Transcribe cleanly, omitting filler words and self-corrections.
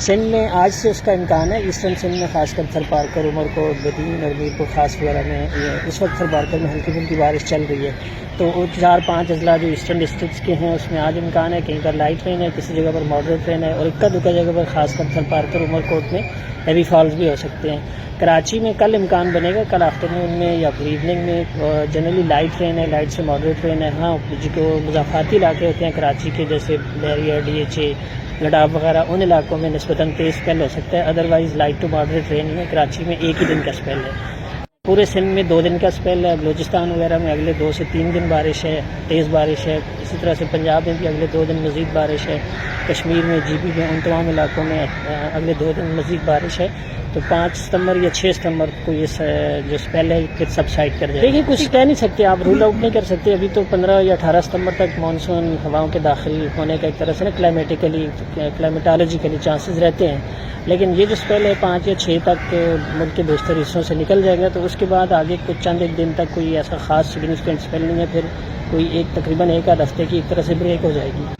سندھ میں آج سے اس کا امکان ہے، ایسٹرن سندھ میں خاص کر تھر پارکر، عمر کوٹ، بدین اور میر پور خاص وغیرہ میں اس وقت تھر پارکر میں ہلکی پھلکی بارش چل رہی ہے۔ تو 4-5 اضلاع جو ایسٹرن ڈسٹرکٹس کے ہیں اس میں آج امکان ہے، کہیں پر لائٹ رین ہے، کسی جگہ پر ماڈریٹ رین ہے، اور اکا دکا جگہ پر خاص کر تھر پارکر، عمر کوٹ میں ہیوی فالز بھی ہو سکتے ہیں۔ کراچی میں کل امکان بنے گا، کل آفٹرنون میں یا پھر ایوننگ میں جنرلی لائٹ رین ہے، لائٹ سے ماڈریٹ رین ہے۔ ہاں جو مضافاتی علاقے ہوتے ہیں کراچی کے، جیسے بحریہ، ڈی ایچ اے، گڈاب وغیرہ، ان علاقوں میں نسبتاً تیز اسپیل ہو سکتا ہے۔ ادروائز لائٹ ٹو ماڈریٹ رین میں کراچی میں ایک ہی دن کا اسپیل ہے۔ پورے سندھ میں 2 دن کا اسپیل ہے۔ بلوچستان وغیرہ میں اگلے 2 سے 3 دن بارش ہے، تیز بارش ہے۔ اسی طرح سے پنجاب میں بھی اگلے 2 دن مزید بارش ہے۔ کشمیر میں، جی پی میں، ان تمام علاقوں میں اگلے 2 دن مزید بارش ہے۔ تو 5 ستمبر یا 6 ستمبر کو یہ جو اسپیل ہے پھر سب سائڈ کر جائے۔ دیکھیے کچھ کہہ نہیں سکتے، آپ رول آؤٹ نہیں کر سکتے۔ ابھی تو 15 یا 18 ستمبر تک مانسون ہواؤں کے داخل ہونے کا ایک طرح سے نا کلائمیٹالوجیکلی چانسز رہتے ہیں، لیکن یہ جو اسپیل ہے 5 یا 6 تک ملک کے بیشتر حصوں سے نکل جائے گا۔ تو اس کے بعد آگے کچھ چند ایک دن تک کوئی ایسا خاص سگنیفیکنٹ اسپیل نہیں ہے، پھر کوئی تقریباً 1 آدھ ہفتے کی ایک طرح سے بریک ہو جائے گی۔